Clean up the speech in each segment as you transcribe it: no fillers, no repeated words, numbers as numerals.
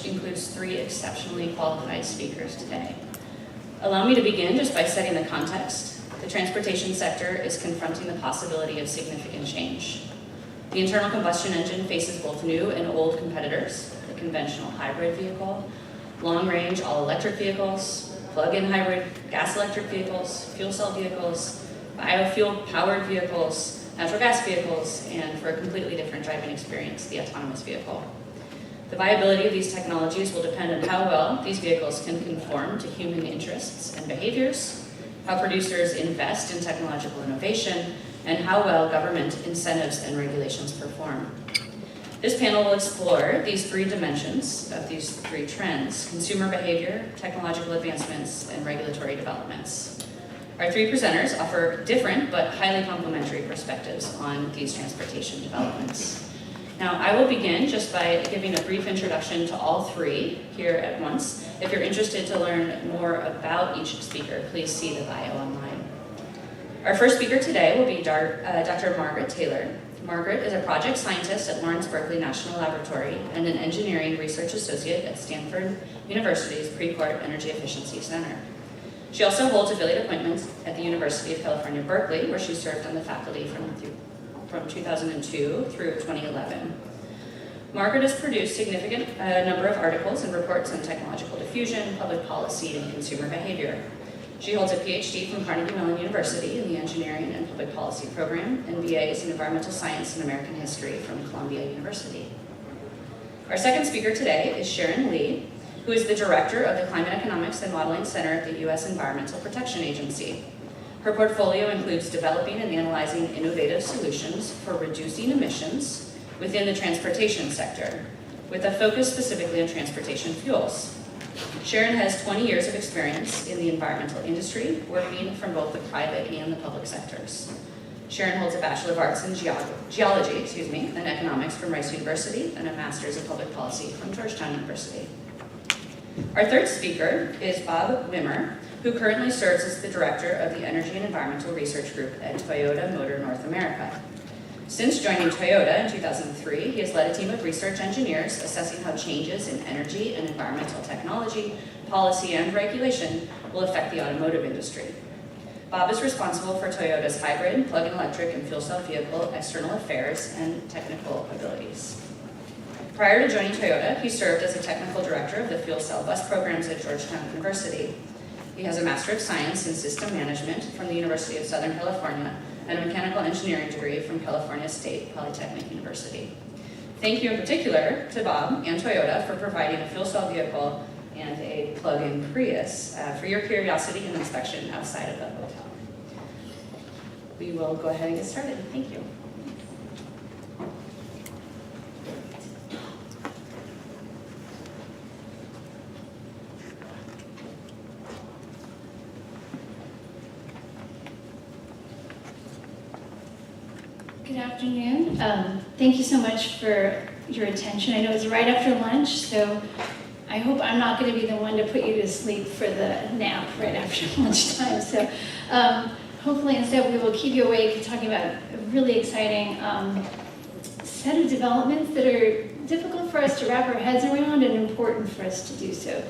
which includes 3 exceptionally qualified speakers today. Allow me to begin just by setting the context. The transportation sector is confronting the possibility of significant change. The internal combustion engine faces both new and old competitors, the conventional hybrid vehicle, long-range all-electric vehicles, plug-in hybrid gas-electric vehicles, fuel cell vehicles, biofuel-powered vehicles, natural gas vehicles, and for a completely different driving experience, the autonomous vehicle. The viability of these technologies will depend on how well these vehicles can conform to human interests and behaviors, how producers invest in technological innovation, and how well government incentives and regulations perform. This panel will explore these 3 dimensions of these 3 trends: consumer behavior, technological advancements, and regulatory developments. Our 3 presenters offer different but highly complementary perspectives on these transportation developments. Now, I will begin just by giving a brief introduction to all 3 here at once. If you're interested to learn more about each speaker, please see the bio online. Our first speaker today will be Dr. Margaret Taylor. Margaret is a project scientist at Lawrence Berkeley National Laboratory and an engineering research associate at Stanford University's Precourt Energy Efficiency Center. She also holds affiliate appointments at the University of California, Berkeley, where she served on the faculty from 2002 through 2011. Margaret has produced a significant number of articles and reports on technological diffusion, public policy, and consumer behavior. She holds a PhD from Carnegie Mellon University in the Engineering and Public Policy program and BAs in Environmental Science and American History from Columbia University. Our second speaker today is Sharyn Lie, who is the director of the Climate Economics and Modeling Center at the U.S. Environmental Protection Agency. Her portfolio includes developing and analyzing innovative solutions for reducing emissions within the transportation sector, with a focus specifically on transportation fuels. Sharyn has 20 years of experience in the environmental industry, working from both the private and the public sectors. Sharyn holds a Bachelor of Arts in Geology and Economics from Rice University and a Master's of Public Policy from Georgetown University. Our third speaker is Bob Witmer, who currently serves as the Director of the Energy and Environmental Research Group at Toyota Motor North America. Since joining Toyota in 2003, he has led a team of research engineers assessing how changes in energy and environmental technology, policy, and regulation will affect the automotive industry. Bob is responsible for Toyota's hybrid, plug-in electric, and fuel cell vehicle external affairs and technical abilities. Prior to joining Toyota, he served as a technical director of the fuel cell bus programs at Georgetown University. He has a Master of Science in System Management from the University of Southern California and a mechanical engineering degree from California State Polytechnic University. Thank you in particular to Bob and Toyota for providing a fuel cell vehicle and a plug-in Prius for your curiosity and inspection outside of the hotel. We will go ahead and get started. Thank you. Good afternoon. Thank you so much for your attention. I know it's right after lunch, so I hope I'm not going to be the one to put you to sleep for the nap right after lunchtime. So hopefully instead we will keep you awake talking about a really exciting set of developments that are difficult for us to wrap our heads around and important for us to do so.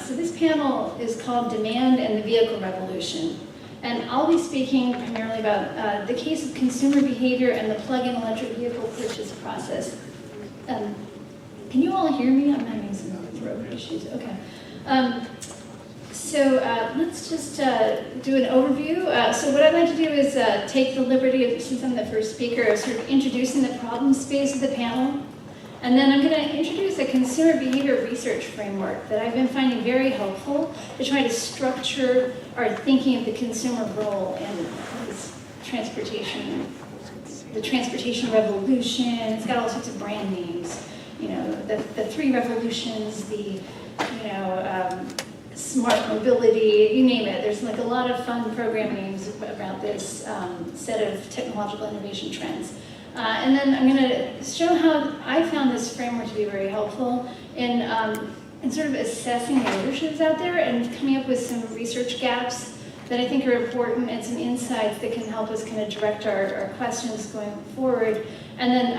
So this panel is called Demand and the Vehicle Revolution. And I'll be speaking primarily about the case of consumer behavior and the plug-in electric vehicle purchase process. Can you all hear me? I'm having some throat issues. Okay. So let's just do an overview. So what I'd like to do is take the liberty of, since I'm the first speaker, of sort of introducing the problem space of the panel. And then I'm going to introduce a consumer behavior research framework that I've been finding very helpful to try to structure our thinking of the consumer role in this the transportation revolution. It's got all sorts of brand names. You know, the 3 revolutions, smart mobility, you name it. There's like a lot of fun program names about this set of technological innovation trends. And then I'm going to show how I found this framework to be very helpful in sort of assessing the leaderships out there and coming up with some research gaps that I think are important and some insights that can help us kind of direct our questions going forward. And then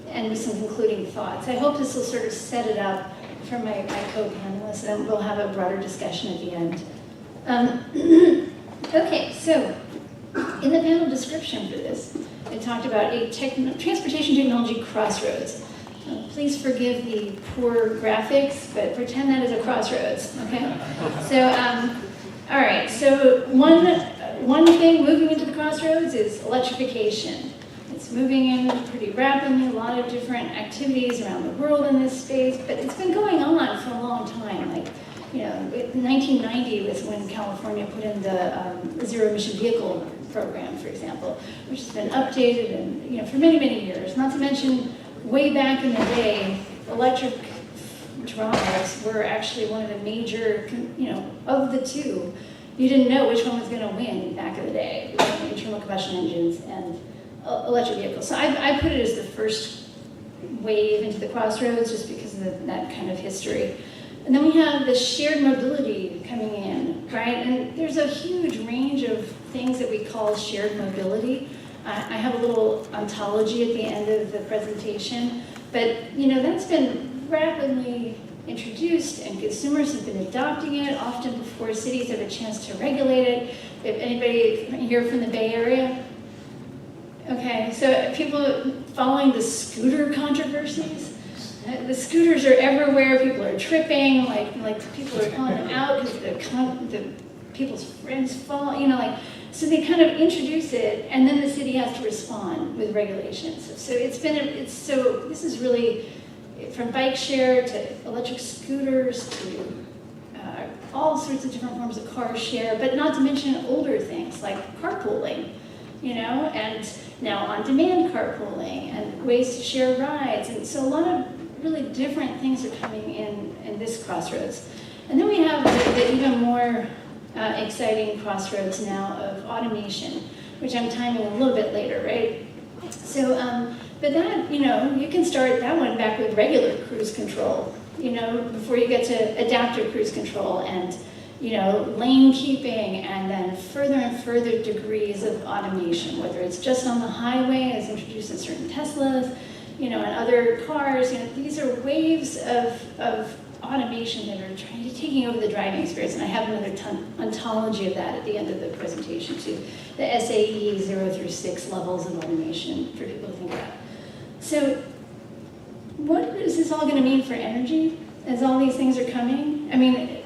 end with some concluding thoughts. I hope this will sort of set it up for my co-panelists, and we'll have a broader discussion at the end. Okay, so in the panel description for this, I talked about a transportation technology crossroads. Please forgive the poor graphics, but pretend that is a crossroads, okay? So, all right, so one thing moving into the crossroads is electrification. It's moving in pretty rapidly, a lot of different activities around the world in this space, but it's been going on for a long time. Like, you know, 1990 was when California put in the zero emission vehicle program, for example, which has been updated and, you know, for many, many years. Not to mention, way back in the day, electric drives were actually one of the major, you know, of the two. You didn't know which one was going to win back in the day, internal combustion engines and electric vehicles. So I put it as the first wave into the crossroads just because of that kind of history. And then we have the shared mobility coming in, right? And there's a huge range of things that we call shared mobility. I have a little ontology at the end of the presentation, but you know, that's been rapidly introduced and consumers have been adopting it often before cities have a chance to regulate it. If anybody here from the Bay Area? Okay, so people following the scooter controversies? The scooters are everywhere, people are tripping, like people are calling them out because the people's friends fall, you know, like, so they kind of introduce it, and then the city has to respond with regulations. So this is really from bike share to electric scooters to all sorts of different forms of car share, but not to mention older things like carpooling, you know, and now on-demand carpooling and ways to share rides. And so a lot of really different things are coming in this crossroads. And then we have the even more exciting crossroads now of automation, which I'm timing a little bit later, right? So, but that, you know, you can start that one back with regular cruise control, you know, before you get to adaptive cruise control and, you know, lane keeping, and then further and further degrees of automation, whether it's just on the highway as introduced in certain Teslas, you know, and other cars. You know, these are waves of automation that are taking over the driving experience, and I have another ontology of that at the end of the presentation too. The SAE 0 through 6 levels of automation for people to think about. So what is this all going to mean for energy as all these things are coming? I mean,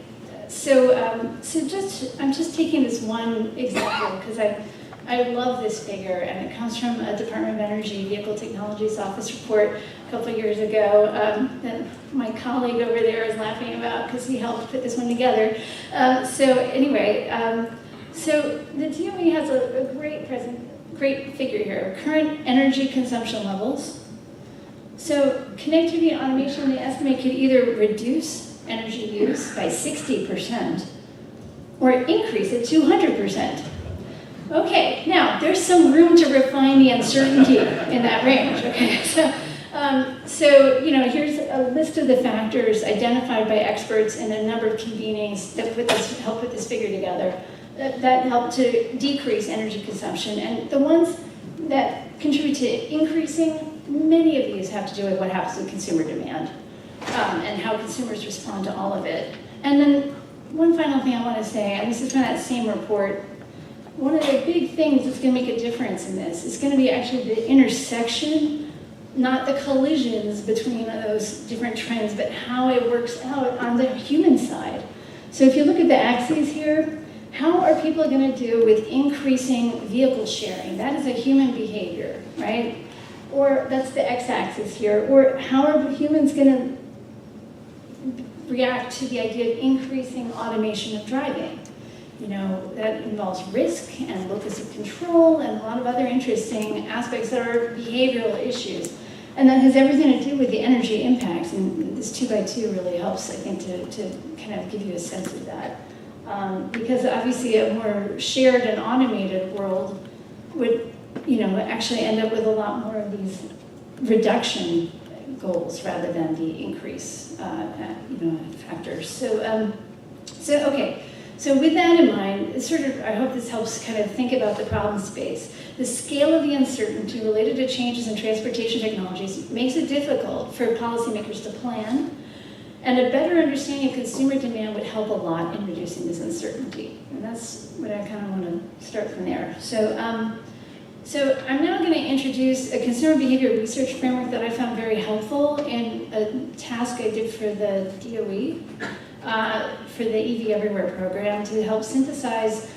I'm just taking this one example because I love this figure, and it comes from a Department of Energy Vehicle Technologies Office report a couple of years ago that my colleague over there is laughing about because he helped put this one together. So the DOE has a great figure here, current energy consumption levels. So connectivity and automation, they estimate, could either reduce energy use by 60% or increase it 200%. Okay, now there's some room to refine the uncertainty in that range. Okay, so you know, here's a list of the factors identified by experts in a number of convenings that help put this figure together that help to decrease energy consumption, and the ones that contribute to increasing, many of these have to do with what happens with consumer demand and how consumers respond to all of it. And then one final thing I want to say, and this is from that same report. One of the big things that's going to make a difference in this is going to be actually the intersection, not the collisions between those different trends, but how it works out on the human side. So if you look at the axes here, how are people going to do with increasing vehicle sharing? That is a human behavior, right? Or that's the x-axis here. Or how are humans going to react to the idea of increasing automation of driving? You know, that involves risk and locus of control and a lot of other interesting aspects that are behavioral issues. And that has everything to do with the energy impacts. And this 2x2 really helps, I think, to kind of give you a sense of that. Because obviously a more shared and automated world would, you know, actually end up with a lot more of these reduction goals rather than the increase, you know, factors. Okay. So with that in mind, I hope this helps kind of think about the problem space. The scale of the uncertainty related to changes in transportation technologies makes it difficult for policymakers to plan, and a better understanding of consumer demand would help a lot in reducing this uncertainty. And that's what I kind of want to start from there. So I'm now going to introduce a consumer behavior research framework that I found very helpful in a task I did for the DOE, for the EV Everywhere program, to help synthesize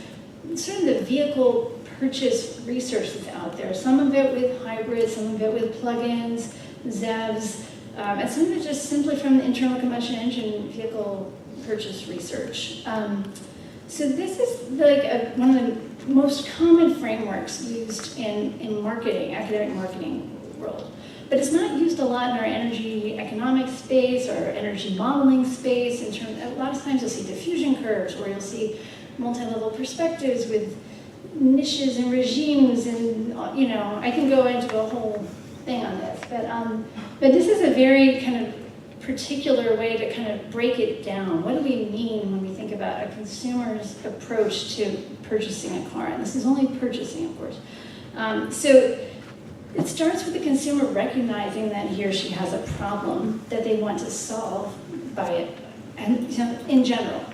sort of the vehicle purchase research that's out there. Some of it with hybrids, some of it with plug-ins, ZEVs, and some of it just simply from the internal combustion engine vehicle purchase research. So this is like one of the most common frameworks used in marketing, academic marketing world. But it's not used a lot in our energy economic space or energy modeling space. A lot of times you'll see diffusion curves, or you'll see multi-level perspectives with niches and regimes, and I can go into a whole thing on this. But this is a very kind of particular way to kind of break it down. What do we mean when we think about a consumer's approach to purchasing a car? And this is only purchasing, of course. So it starts with the consumer recognizing that he or she has a problem that they want to solve by it, and in general.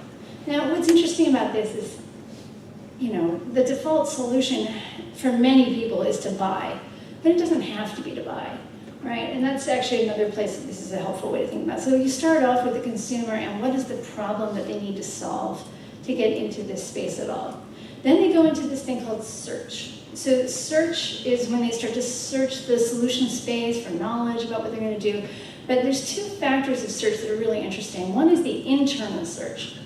Now, what's interesting about this is, the default solution for many people is to buy, but it doesn't have to be to buy. Right, and that's actually another place that this is a helpful way to think about it. So you start off with the consumer and what is the problem that they need to solve to get into this space at all. Then they go into this thing called search. So search is when they start to search the solution space for knowledge about what they're going to do. But there's two factors of search that are really interesting. One is the internal search.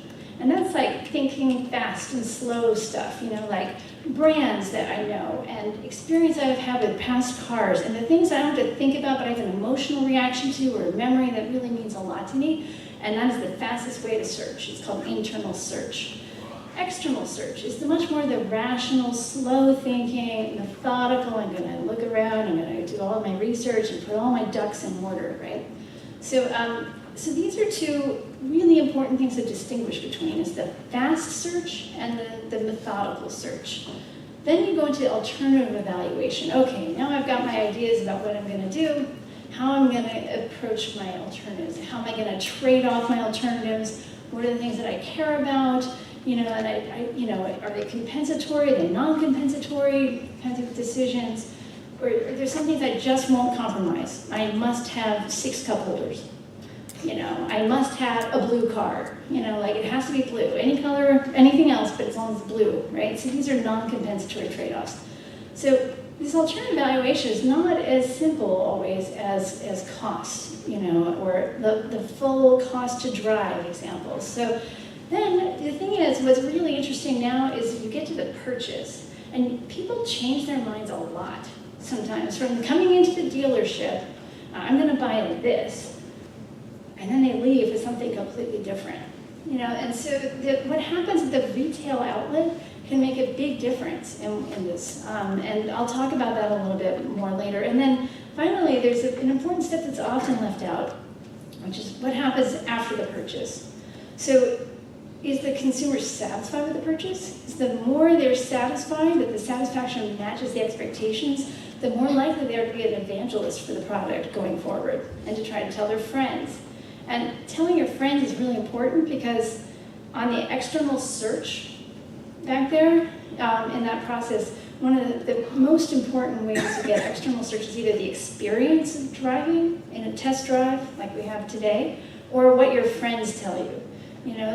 And that's like thinking fast and slow stuff, like brands that I know and experience I've had with past cars and the things I don't have to think about but I have an emotional reaction to or a memory that really means a lot to me. And that is the fastest way to search. It's called internal search. External search is much more the rational, slow thinking, methodical. I'm going to look around, I'm going to do all my research and put all my ducks in order, right? So these are two really important things to distinguish between, is the fast search and the methodical search. Then you go into alternative evaluation. Okay, now I've got my ideas about what I'm going to do, how I'm going to approach my alternatives, how am I going to trade off my alternatives, what are the things that I care about, and are they compensatory, are they non-compensatory kinds of decisions, or are there some things I just won't compromise? I must have 6 cup holders. I must have a blue car, it has to be blue. Any color, anything else, but as long as it's blue, right? So these are non-compensatory trade-offs. So this alternative evaluation is not as simple always as cost, or the full cost to drive examples. So then the thing is, what's really interesting now is you get to the purchase, and people change their minds a lot sometimes. From coming into the dealership, I'm going to buy this, and then they leave with something completely different. And so what happens at the retail outlet can make a big difference in this. And I'll talk about that a little bit more later. And then finally, there's an important step that's often left out, which is what happens after the purchase. So is the consumer satisfied with the purchase? Is the more they're satisfied, that the satisfaction matches the expectations, the more likely they are to be an evangelist for the product going forward and to try to tell their friends. And telling your friends is really important because on the external search back there, in that process, one of the most important ways to get external search is either the experience of driving in a test drive like we have today, or what your friends tell you.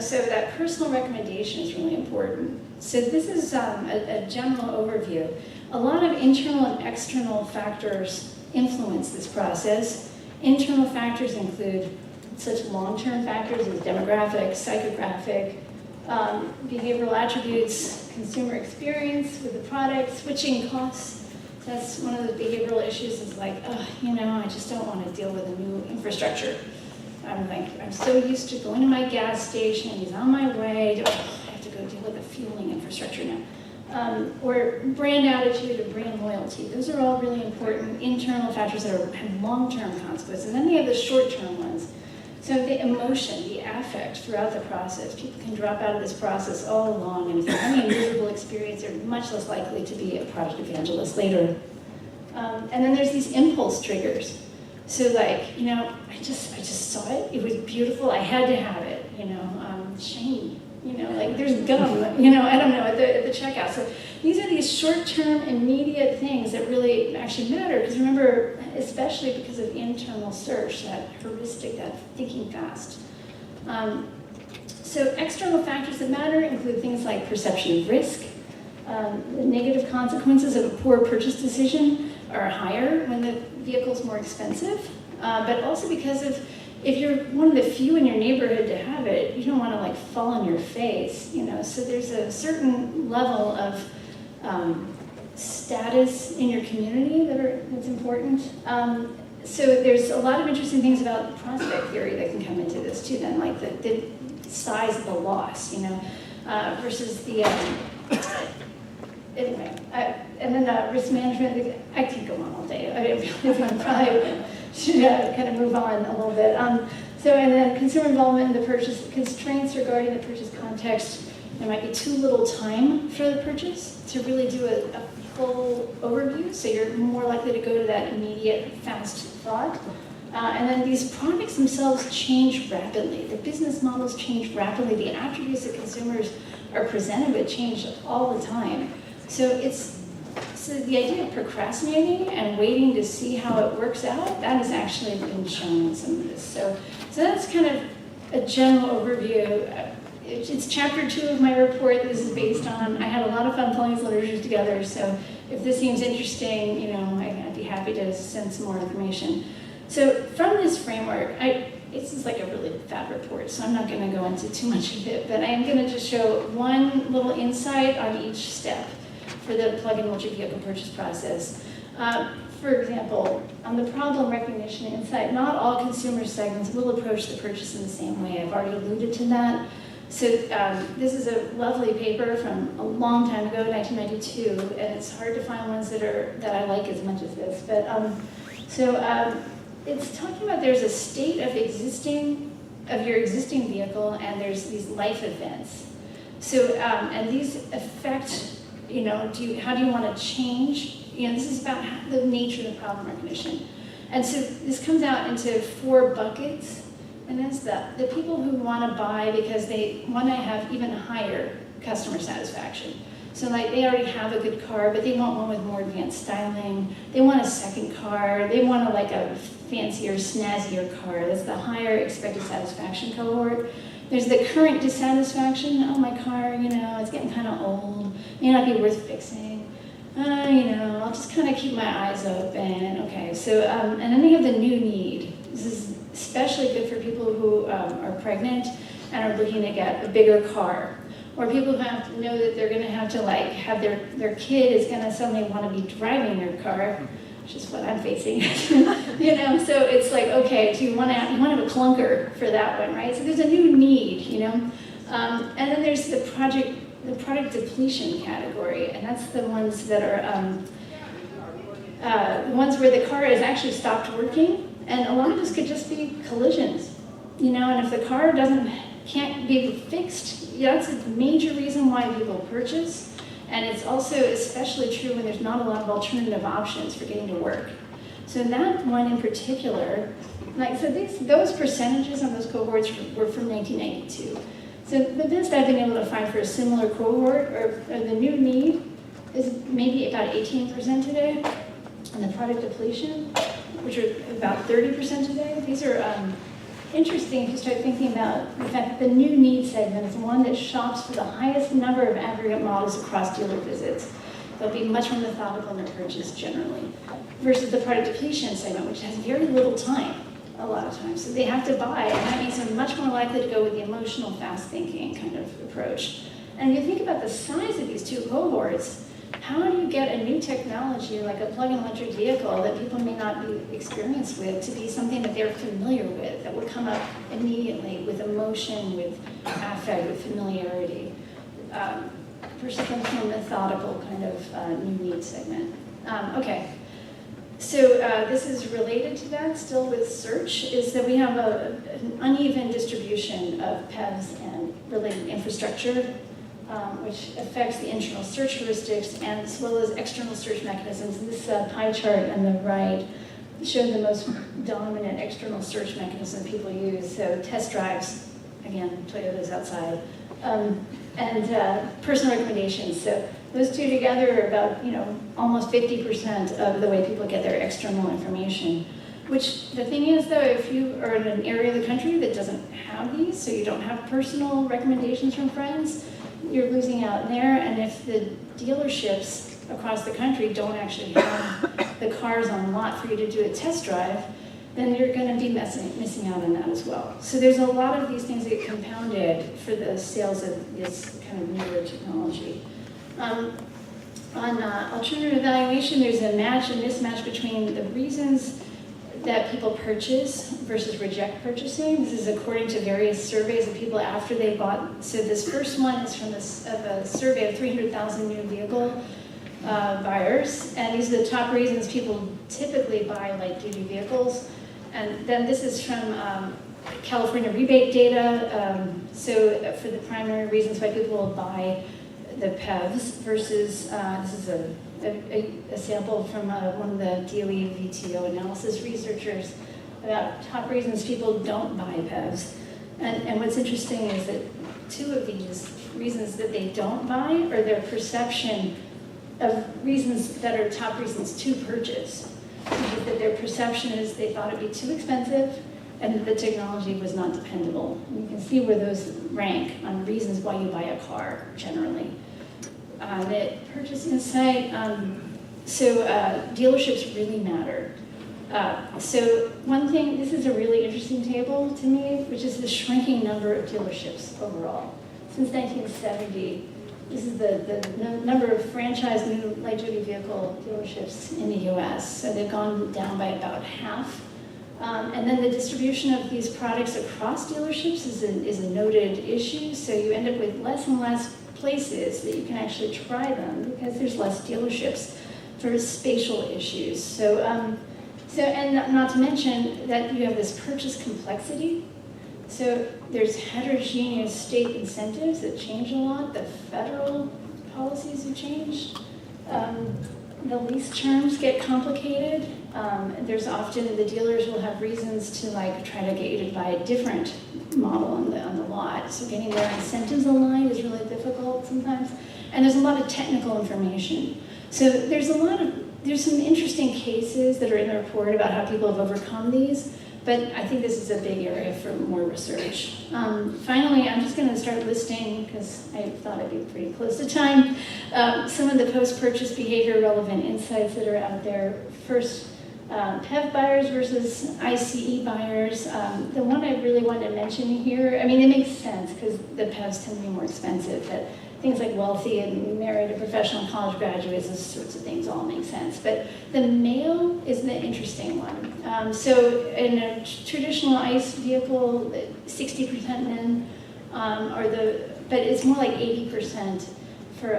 So that personal recommendation is really important. So this is a general overview. A lot of internal and external factors influence this process. Internal factors include such long-term factors as demographic, psychographic, behavioral attributes, consumer experience with the product, switching costs. That's one of the behavioral issues is like, I just don't want to deal with a new infrastructure. I'm so used to going to my gas station, he's on my way, I have to go deal with the fueling infrastructure now. Or brand attitude or brand loyalty. Those are all really important internal factors that have long-term consequences. And then we have the short-term ones. So the emotion, the affect throughout the process, people can drop out of this process all along, and if they're having a miserable experience, they're much less likely to be a product evangelist later. And then there's these impulse triggers. So like, you know, I just saw it, it was beautiful, I had to have it, you know, shiny, you know, like there's gum, you know, I don't know, at the checkout. So these are these short-term, immediate things that really actually matter, because remember, especially because of internal search, that heuristic, that thinking fast. So external factors that matter include things like perception of risk. The negative consequences of a poor purchase decision are higher when the vehicle's more expensive, but also because of, if you're one of the few in your neighborhood to have it, you don't want to like fall on your face, you know, so there's a certain level of status in your community that's important. So there's a lot of interesting things about prospect theory that can come into this too then, like the size of the loss, you know, versus the, anyway, and then risk management, I could go on all day. I probably should kind of move on a little bit. So, and then consumer involvement in the purchase, constraints regarding the purchase context. There might be too little time for the purchase to really do a full overview, so you're more likely to go to that immediate, fast thought. And then these products themselves change rapidly. The business models change rapidly. The attributes that consumers are presented with change all the time. So the idea of procrastinating and waiting to see how it works out, that has actually been shown in some of this. So that's kind of a general overview. It's chapter 2 of my report that this is based on. I had a lot of fun pulling this literature together, so if this seems interesting, you know, I'd be happy to send some more information. So from this framework, this is like a really fat report, so I'm not going to go into too much of it, but I am going to just show one little insight on each step for the plug-in multi-vehicle purchase process. For example, on the problem recognition insight, not all consumer segments will approach the purchase in the same way. I've already alluded to that. So this is a lovely paper from a long time ago, 1992, and it's hard to find ones that I like as much as this. But it's talking about there's a state of your existing vehicle, and there's these life events. So and these affect, you know, how do you want to change? You know, this is about the nature of the problem recognition. And so this comes out into 4 buckets. And that's the people who want to buy because they want to have even higher customer satisfaction. So like they already have a good car, but they want one with more advanced styling. They want a second car. They want a fancier, snazzier car. That's the higher expected satisfaction cohort. There's the current dissatisfaction. Oh, my car, you know, it's getting kind of old. May not be worth fixing. You know, I'll just kind of keep my eyes open. Okay, so, and then they have the new need. This is especially good for people who are pregnant and are looking to get a bigger car. Or people who have to know that they're going to have to have their kid is going to suddenly want to be driving their car, which is what I'm facing. You know, so it's like, okay, do you want to have a clunker for that one, right? So there's a new need, you know. And then there's the product depletion category, and that's the ones that are the ones where the car has actually stopped working. And a lot of this could just be collisions, you know, and if the car can't be fixed, that's a major reason why people purchase. And it's also especially true when there's not a lot of alternative options for getting to work. So that one in particular, those percentages on those cohorts were from 1992. So the best I've been able to find for a similar cohort, or the new need, is maybe about 18% today, and the product depletion, which are about 30% today. These are interesting if you start thinking about the fact that the new need segment is the one that shops for the highest number of aggregate models across dealer visits. They'll be much more methodical in their purchase generally, versus the product depletion segment, which has very little time a lot of times. So they have to buy, and that means they're much more likely to go with the emotional, fast thinking kind of approach. And if you think about the size of these 2 cohorts, how do you get a new technology like a plug-in electric vehicle that people may not be experienced with to be something that they're familiar with, that will come up immediately with emotion, with affect, with familiarity, versus a more methodical kind of new need segment. Okay, This is related to that, still with search, is that we have an uneven distribution of PEVs and related infrastructure, which affects the internal search heuristics and as well as external search mechanisms. And this pie chart on the right showed the most dominant external search mechanism people use. So test drives, again, Toyota's outside, and personal recommendations. So those two together are about, almost 50% of the way people get their external information. Which the thing is, though, if you are in an area of the country that doesn't have these, so you don't have personal recommendations from friends, you're losing out there. And if the dealerships across the country don't actually have the cars on lot for you to do a test drive, then you're going to be missing out on that as well. So there's a lot of these things that get compounded for the sales of this kind of newer technology. On alternative evaluation, there's a match and mismatch between the reasons that people purchase versus reject purchasing. This is according to various surveys of people after they bought. So this first one is from a survey of 300,000 new vehicle buyers, and these are the top reasons people typically buy light-duty vehicles. And then this is from California rebate data. So for the primary reasons why people will buy the PEVs versus, this is a sample from one of the DOE VTO analysis researchers about top reasons people don't buy PEVs. And what's interesting is that two of these reasons that they don't buy are their perception of reasons that are top reasons to purchase. That their perception is they thought it'd be too expensive and that the technology was not dependable. And you can see where those rank on reasons why you buy a car generally. The purchase insight, dealerships really matter. So one thing, this is a really interesting table to me, which is the shrinking number of dealerships overall. Since 1970, this is the number of franchised new light-duty vehicle dealerships in the US. So they've gone down by about half. And then the distribution of these products across dealerships is a noted issue. So you end up with less and less places that you can actually try them because there's less dealerships for spatial issues. So and not to mention that you have this purchase complexity. So there's heterogeneous state incentives that change a lot. The federal policies have changed. The lease terms get complicated. There's often, the dealers will have reasons to try to get you to buy a different model on the lot. So getting their incentives aligned is really difficult sometimes. And there's a lot of technical information. So there's some interesting cases that are in the report about how people have overcome these, but I think this is a big area for more research. Finally, I'm just going to start listing, because I thought I'd be pretty close to time, some of the post-purchase behavior relevant insights that are out there. First, PEV buyers versus ICE buyers. The one I really wanted to mention here, it makes sense because the PEVs tend to be more expensive, but things like wealthy and married or professional college graduates, those sorts of things all make sense. But the male is the interesting one. So in a traditional ICE vehicle, 60% men but it's more like 80% for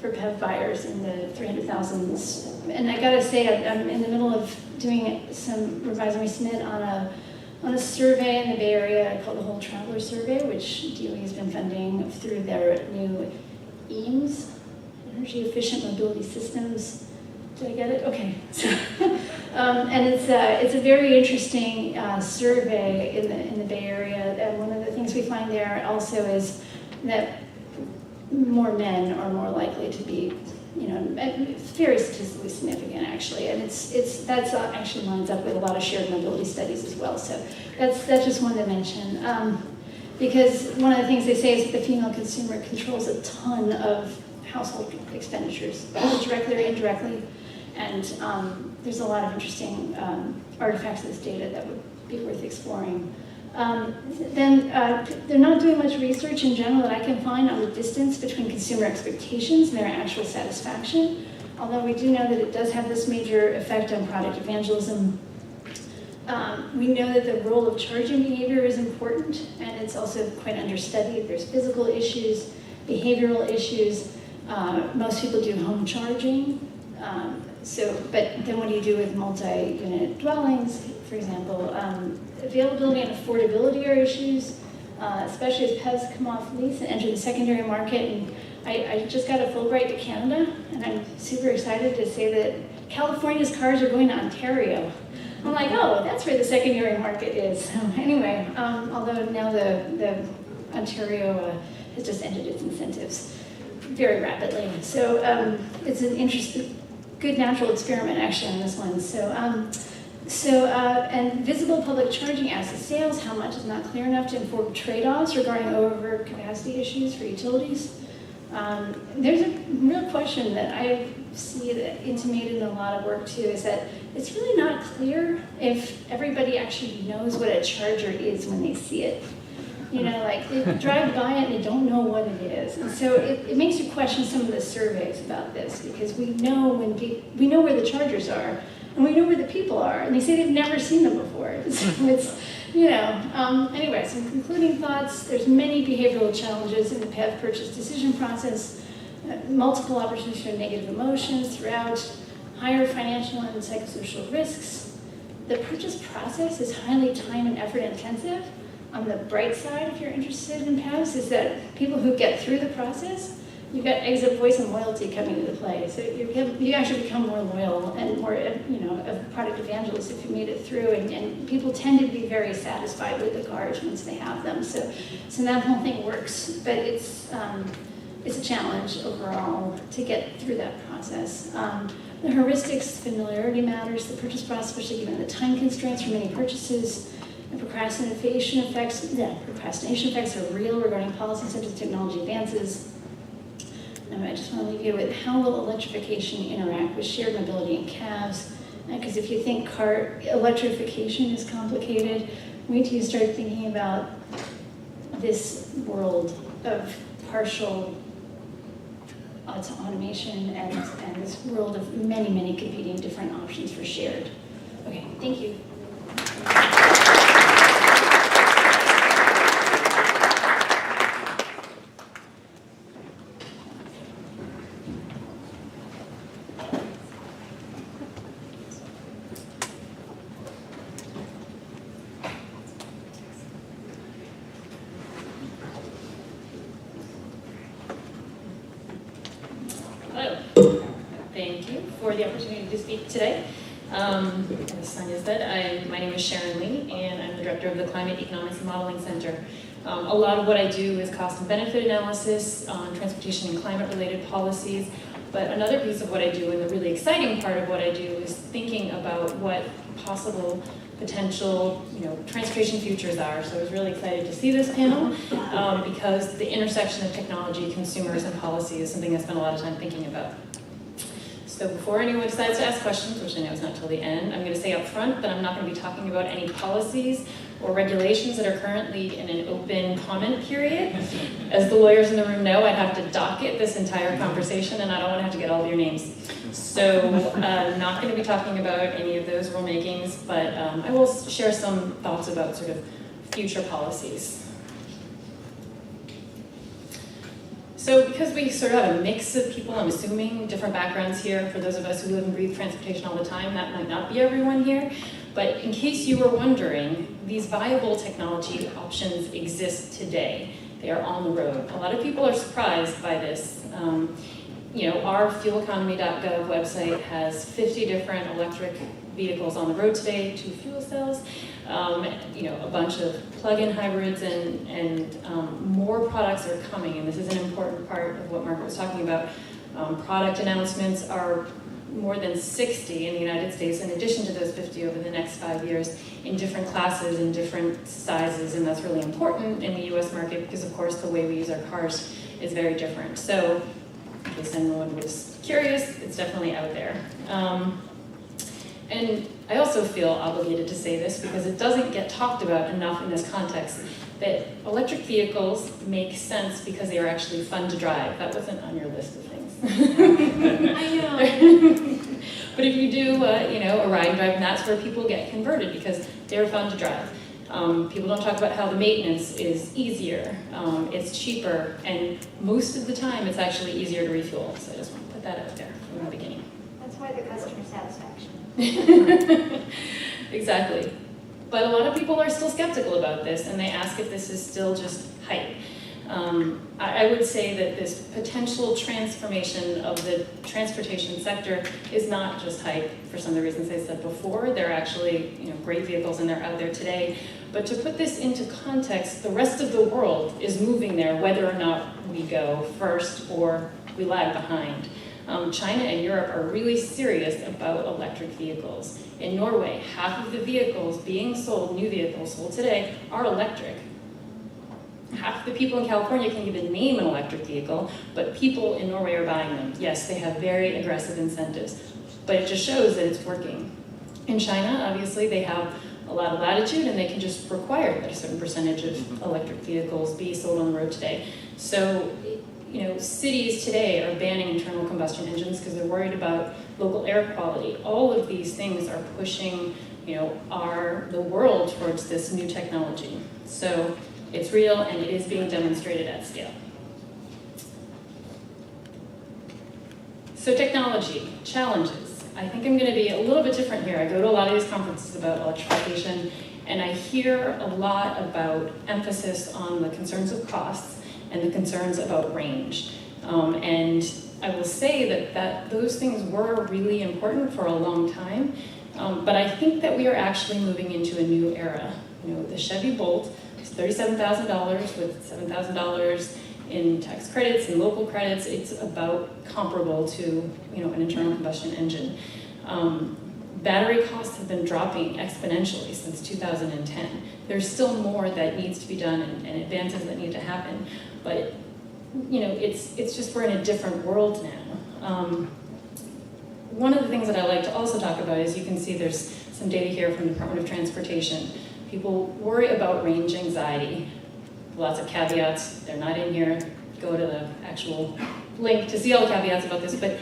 PEV buyers in the 300,000s. And I gotta say, I'm in the middle of doing some revising my SMIT on a survey in the Bay Area called the Whole Traveler Survey, which DOE has been funding through their new EAMS, Energy Efficient Mobility Systems. Did I get it? Okay. And it's a very interesting survey in the Bay Area. And one of the things we find there also is that more men are more likely to be, very statistically significant actually, and that's actually lines up with a lot of shared mobility studies as well. So that's just one to mention, because one of the things they say is that the female consumer controls a ton of household expenditures, both directly or indirectly, and there's a lot of interesting artifacts of this data that would be worth exploring. They're not doing much research in general that I can find on the distance between consumer expectations and their actual satisfaction, although we do know that it does have this major effect on product evangelism. We know that the role of charging behavior is important, and it's also quite understudied. There's physical issues, behavioral issues. Most people do home charging. But then what do you do with multi-unit dwellings, for example? Availability and affordability are issues, especially as PEVs come off lease and enter the secondary market. And I just got a Fulbright to Canada, and I'm super excited to say that California's cars are going to Ontario. I'm like, oh, that's where the secondary market is. So anyway, although now the Ontario has just ended its incentives very rapidly. So it's an interesting, good natural experiment actually on this one. And visible public charging as sales, how much is not clear enough to inform trade-offs regarding overcapacity issues for utilities. There's a real question that I see that intimated in a lot of work too, is that it's really not clear if everybody actually knows what a charger is when they see it. You know, like they drive by it and they don't know what it is. And so it makes you question some of the surveys about this, because we know we know where the chargers are and we know where the people are, and they say they've never seen them before. So it's, you know, anyway, some concluding thoughts. There's many behavioral challenges in the PEV purchase decision process, multiple opportunities for negative emotions throughout, higher financial and psychosocial risks. The purchase process is highly time and effort intensive. On the bright side, if you're interested in PEVs, is that people who get through the process, you've got exit voice and loyalty coming into play. So you actually become more loyal and more, you know, a product evangelist if you made it through. And people tend to be very satisfied with the cars once they have them. So that whole thing works, but it's a challenge overall to get through that process. The heuristics, familiarity matters. The purchase process, especially given the time constraints for many purchases. The procrastination effects are real regarding policies such as technology advances. And I just want to leave you with how will electrification interact with shared mobility and cabs? Because if you think car electrification is complicated, wait till you start thinking about this world of partial automation and this world of many, many competing different options for shared. Okay, thank you. Thank you for the opportunity to speak today. As Sanya said, my name is Sharon Lee, and I'm the director of the Climate Economics and Modeling Center. A lot of what I do is cost and benefit analysis on transportation and climate-related policies. But another piece of what I do, and the really exciting part of what I do, is thinking about what possible potential, transportation futures are. So I was really excited to see this panel because the intersection of technology, consumers, and policy is something I spent a lot of time thinking about. So before anyone decides to ask questions, which I know is not till the end, I'm going to say up front that I'm not going to be talking about any policies or regulations that are currently in an open comment period. As the lawyers in the room know, I'd have to docket this entire conversation, and I don't want to have to get all of your names. So I'm not going to be talking about any of those rulemakings, but I will share some thoughts about sort of future policies. So because we sort of have a mix of people, I'm assuming different backgrounds here. For those of us who live and breathe transportation all the time, that might not be everyone here. But in case you were wondering, these viable technology options exist today. They are on the road. A lot of people are surprised by this. Our fueleconomy.gov website has 50 different electric vehicles on the road today, 2 fuel cells, a bunch of plug-in hybrids, and more products are coming, and this is an important part of what Margaret was talking about. Product announcements are more than 60 in the United States, in addition to those 50 over the next 5 years, in different classes and different sizes, and that's really important in the US market because, of course, the way we use our cars is very different. So, in case anyone was curious, it's definitely out there. And I also feel obligated to say this because it doesn't get talked about enough in this context, that electric vehicles make sense because they are actually fun to drive. That wasn't on your list of things. I know. But if you do, a ride and drive, and that's where people get converted because they're fun to drive. People don't talk about how the maintenance is easier, it's cheaper, and most of the time it's actually easier to refuel. So I just want to put that out there from the beginning. That's why the customer satisfaction. Exactly. But a lot of people are still skeptical about this, and they ask if this is still just hype. I would say that this potential transformation of the transportation sector is not just hype for some of the reasons I said before. They're actually, great vehicles and they're out there today. But to put this into context, the rest of the world is moving there whether or not we go first or we lag behind. China and Europe are really serious about electric vehicles. In Norway, half of the vehicles being sold, new vehicles sold today, are electric. Half the people in California can't even name an electric vehicle, but people in Norway are buying them. Yes, they have very aggressive incentives, but it just shows that it's working. In China, obviously, they have a lot of latitude and they can just require that a certain percentage of electric vehicles be sold on the road today. So, cities today are banning internal combustion engines because they're worried about local air quality. All of these things are pushing, the world towards this new technology. So it's real and it is being demonstrated at scale. So technology, challenges. I think I'm going to be a little bit different here. I go to a lot of these conferences about electrification, and I hear a lot about emphasis on the concerns of costs and the concerns about range. And I will say that those things were really important for a long time, but I think that we are actually moving into a new era. The Chevy Bolt is $37,000 with $7,000 in tax credits and local credits. It's about comparable to an internal combustion engine. Battery costs have been dropping exponentially since 2010. There's still more that needs to be done and advances that need to happen, but it's just we're in a different world now. One of the things that I like to also talk about is you can see there's some data here from the Department of Transportation. People worry about range anxiety. Lots of caveats, they're not in here. Go to the actual link to see all the caveats about this, but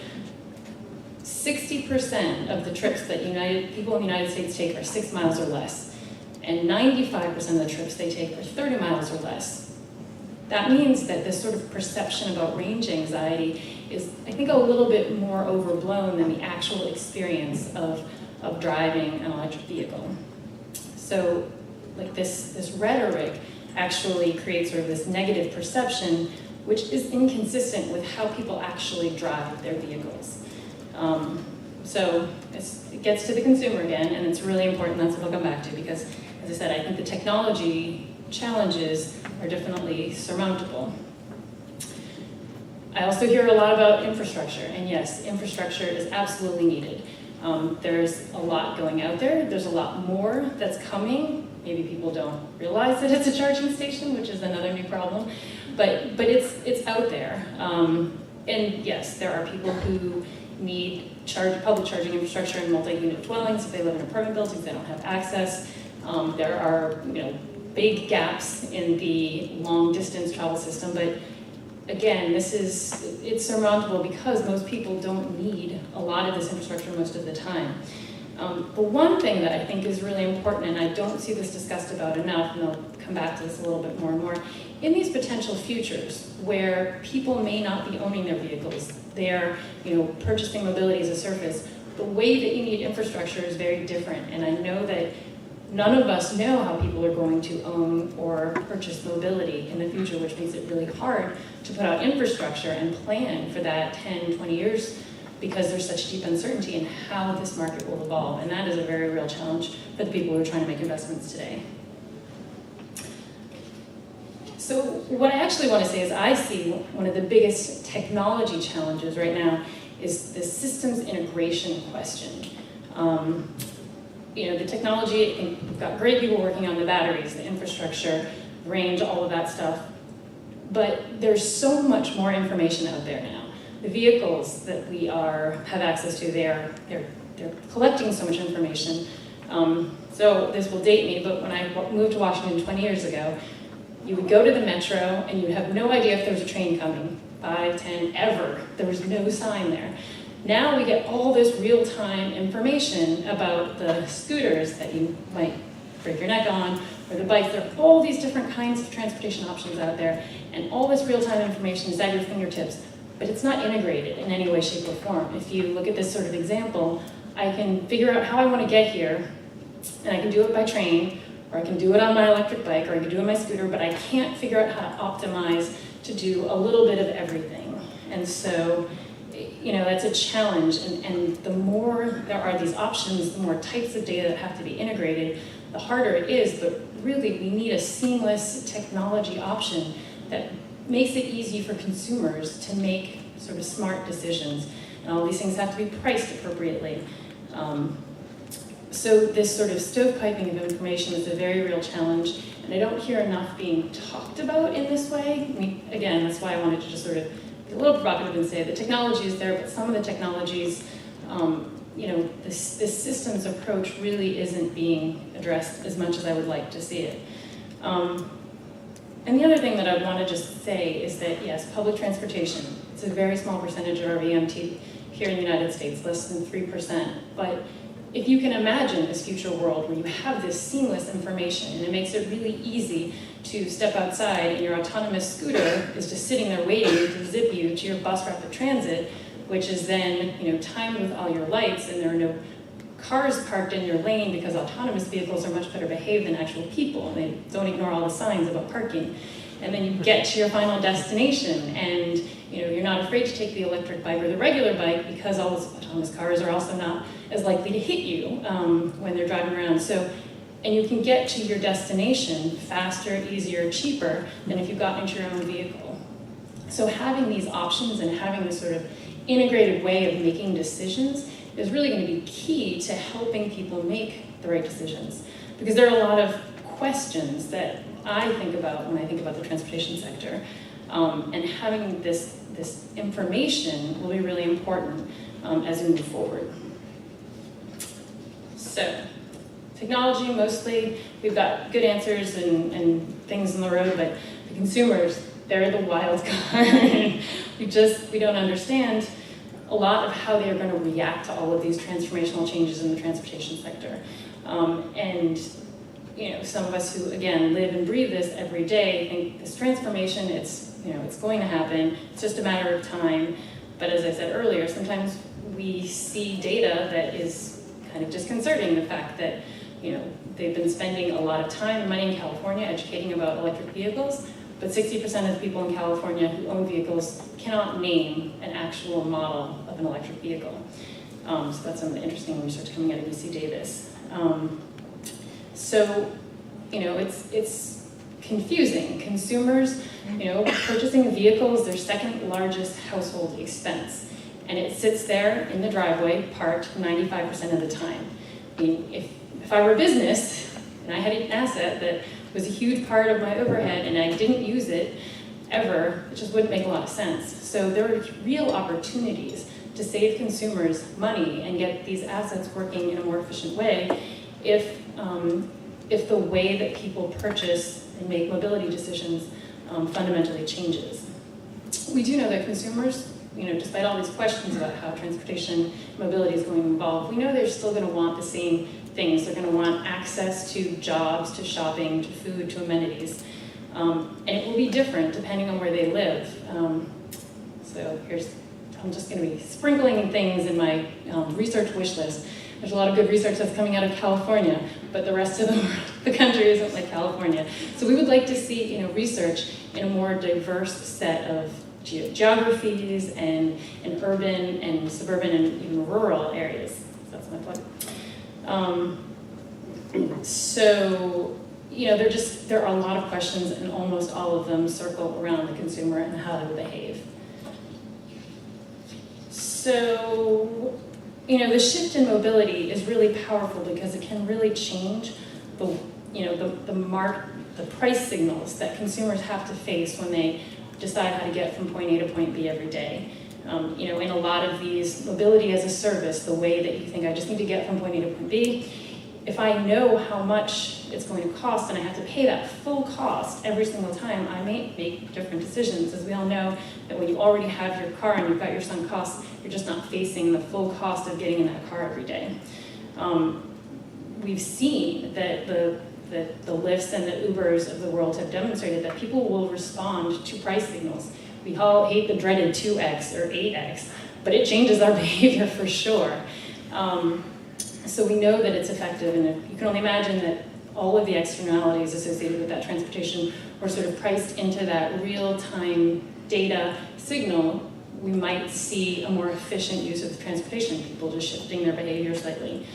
60% of the trips that people in the United States take are 6 miles or less, and 95% of the trips they take are 30 miles or less. That means that this sort of perception about range anxiety is, I think, a little bit more overblown than the actual experience of driving an electric vehicle. So, like this rhetoric actually creates sort of this negative perception, which is inconsistent with how people actually drive their vehicles. So it gets to the consumer again, and it's really important. That's what I'll come back to, because, as I said, I think the technology challenges are definitely surmountable. I also hear a lot about infrastructure, and yes, infrastructure is absolutely needed. There's a lot going out there. There's a lot more that's coming. Maybe people don't realize that it's a charging station, which is another new problem, but it's out there. And yes, there are people who need public charging infrastructure in multi-unit dwellings. If they live in apartment buildings, they don't have access. There are big gaps in the long-distance travel system, but again, it's surmountable because most people don't need a lot of this infrastructure most of the time. The one thing that I think is really important, and I don't see this discussed about enough, and I'll come back to this a little bit more and more, in these potential futures where people may not be owning their vehicles, they're purchasing mobility as a service, the way that you need infrastructure is very different, and I know that none of us know how people are going to own or purchase mobility in the future, which makes it really hard to put out infrastructure and plan for that 10, 20 years because there's such deep uncertainty in how this market will evolve. And that is a very real challenge for the people who are trying to make investments today. So what I actually want to say is I see one of the biggest technology challenges right now is the systems integration question. The technology, I think we've got great people working on the batteries, the infrastructure, range, all of that stuff. But there's so much more information out there now. The vehicles that we have access to, they're collecting so much information. So this will date me, but when I moved to Washington 20 years ago, you would go to the metro and you'd have no idea if there was a train coming, 5, 10, ever. There was no sign there. Now we get all this real-time information about the scooters that you might break your neck on, or the bikes. There are all these different kinds of transportation options out there, and all this real-time information is at your fingertips. but it's not integrated in any way, shape, or form. If you look at this sort of example, I can figure out how I want to get here, and I can do it by train, or I can do it on my electric bike, or I can do it on my scooter, but I can't figure out how to optimize to do a little bit of everything. And so, that's a challenge, and the more there are these options, the more types of data that have to be integrated, the harder it is, but really we need a seamless technology option that makes it easy for consumers to make sort of smart decisions. And all these things have to be priced appropriately. So this sort of stovepiping of information is a very real challenge, and I don't hear enough being talked about in this way. I mean, again, that's why I wanted to just sort of be a little provocative and say the technology is there, but some of the technologies, this systems approach really isn't being addressed as much as I would like to see it. And the other thing that I want to just say is that, yes, public transportation, it's a very small percentage of our VMT here in the United States, less than 3%. But if you can imagine this future world where you have this seamless information and it makes it really easy to step outside and your autonomous scooter is just sitting there waiting to zip you to your bus rapid transit, which is then timed with all your lights, and there are no cars parked in your lane because autonomous vehicles are much better behaved than actual people. They don't ignore all the signs about parking. And then you get to your final destination, and you're not afraid to take the electric bike or the regular bike because all those autonomous cars are also not as likely to hit you when they're driving around. So, and you can get to your destination faster, easier, cheaper than if you got into your own vehicle. So having these options and having this sort of integrated way of making decisions is really going to be key to helping people make the right decisions. Because there are a lot of questions that I think about when I think about the transportation sector. And having this information will be really important as we move forward. So, technology, mostly, we've got good answers and things on the road, but the consumers, they're the wild card. we don't understand a lot of how they are going to react to all of these transformational changes in the transportation sector. And some of us who, again, live and breathe this every day think this transformation, it's going to happen. It's just a matter of time. But as I said earlier, sometimes we see data that is kind of disconcerting. The fact that, they've been spending a lot of time and money in California educating about electric vehicles, but 60% of the people in California who own vehicles cannot name an actual model of an electric vehicle. So that's some interesting research coming out of UC Davis. So, it's confusing. Consumers, purchasing a vehicle is their second largest household expense. And it sits there in the driveway, parked 95% of the time. I mean, if I were a business and I had an asset that was a huge part of my overhead and I didn't use it ever, it just wouldn't make a lot of sense. So there are real opportunities to save consumers money and get these assets working in a more efficient way if the way that people purchase and make mobility decisions fundamentally changes. We do know that consumers, despite all these questions about how transportation mobility is going to evolve, we know they're still going to want the same things. They're going to want access to jobs, to shopping, to food, to amenities. And it will be different depending on where they live. So I'm just going to be sprinkling things in my research wish list. There's a lot of good research that's coming out of California, but the rest of the country isn't like California. So we would like to see, research in a more diverse set of geographies and urban and suburban and even rural areas. So that's my plug. There are a lot of questions, and almost all of them circle around the consumer and how they will behave. So, the shift in mobility is really powerful because it can really change the price signals that consumers have to face when they decide how to get from point A to point B every day. In a lot of these mobility as a service, the way that you think I just need to get from point A to point B, if I know how much it's going to cost and I have to pay that full cost every single time, I may make different decisions. As we all know, that when you already have your car and you've got your sunk costs, you're just not facing the full cost of getting in that car every day. We've seen that the Lyfts and the Ubers of the world have demonstrated that people will respond to price signals We all hate the dreaded 2x or 8x, but it changes our behavior for sure. So we know that it's effective, and you can only imagine that all of the externalities associated with that transportation were sort of priced into that real-time data signal. We might see a more efficient use of transportation, people just shifting their behavior slightly.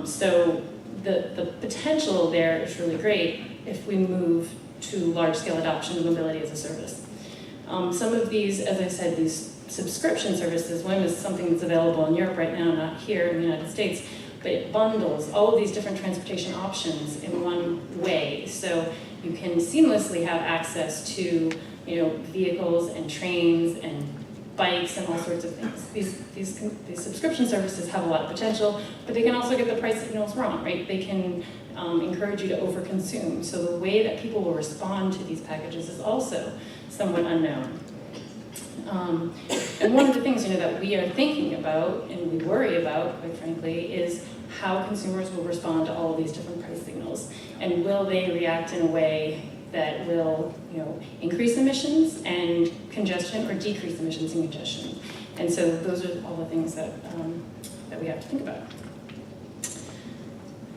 So the potential there is really great if we move to large-scale adoption of mobility as a service. Some of these, as I said, these subscription services, one is something that's available in Europe right now, not here in the United States, but it bundles all of these different transportation options in one way. So you can seamlessly have access to, vehicles and trains and bikes and all sorts of things. These subscription services have a lot of potential, but they can also get the price signals wrong, right? They can encourage you to overconsume. So the way that people will respond to these packages is also somewhat unknown. And one of the things that we are thinking about and we worry about, quite frankly, is how consumers will respond to all of these different price signals, and will they react in a way that will, increase emissions and congestion, or decrease emissions and congestion. And so those are all the things that that we have to think about.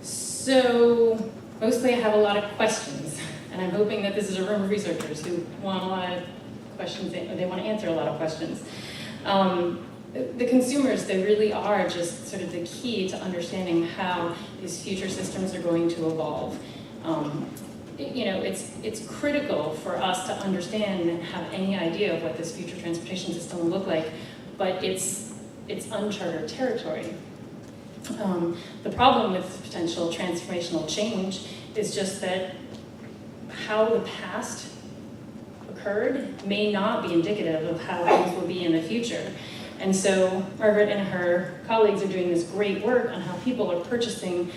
So mostly I have a lot of questions, and I'm hoping that this is a room of researchers who want a lot of questions, they want to answer a lot of questions. The consumers, they really are just sort of the key to understanding how these future systems are going to evolve. It's critical for us to understand and have any idea of what this future transportation system will look like, but it's uncharted territory. The problem with potential transformational change is just that how the past occurred may not be indicative of how things will be in the future. And so Margaret and her colleagues are doing this great work on how people are purchasing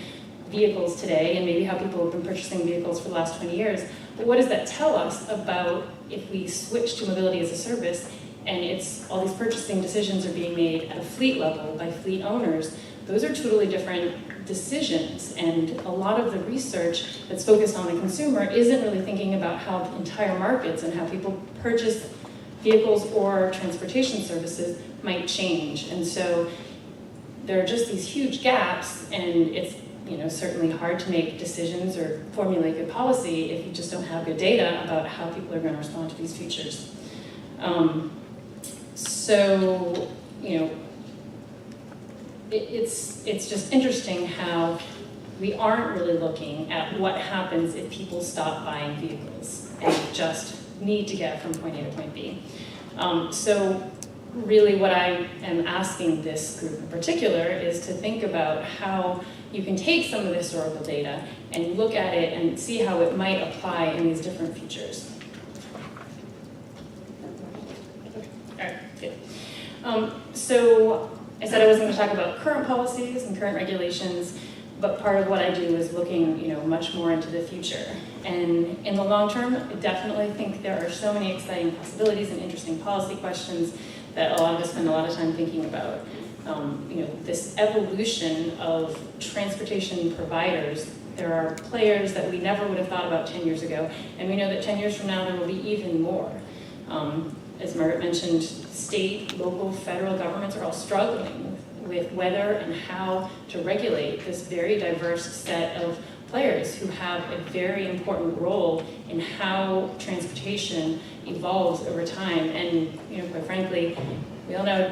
vehicles today, and maybe how people have been purchasing vehicles for the last 20 years. But what does that tell us about if we switch to mobility as a service, and all these purchasing decisions are being made at a fleet level by fleet owners? Those are totally different decisions, and a lot of the research that's focused on the consumer isn't really thinking about how entire markets and how people purchase vehicles or transportation services might change. And so there are just these huge gaps, and it's certainly hard to make decisions or formulate good policy if you just don't have good data about how people are going to respond to these futures. It's just interesting how we aren't really looking at what happens if people stop buying vehicles and just need to get from point A to point B. So really what I am asking this group in particular is to think about how you can take some of the historical data and look at it and see how it might apply in these different futures. All right, good. So I said I wasn't going to talk about current policies and current regulations, but part of what I do is looking, much more into the future. And in the long term, I definitely think there are so many exciting possibilities and interesting policy questions that a lot of us spend a lot of time thinking about. This evolution of transportation providers. There are players that we never would have thought about 10 years ago, and we know that 10 years from now there will be even more. As Margaret mentioned, state, local, federal governments are all struggling with whether and how to regulate this very diverse set of players who have a very important role in how transportation evolves over time. And quite frankly, we all know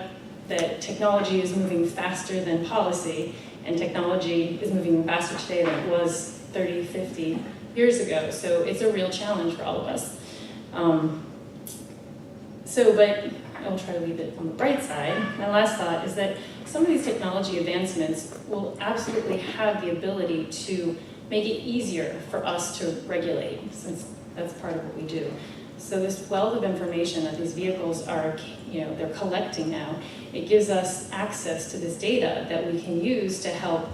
that technology is moving faster than policy, and technology is moving faster today than it was 30, 50 years ago. So it's a real challenge for all of us. But I will try to leave it on the bright side. My last thought is that some of these technology advancements will absolutely have the ability to make it easier for us to regulate, since that's part of what we do. So this wealth of information that these vehicles are, they're collecting now, it gives us access to this data that we can use to help,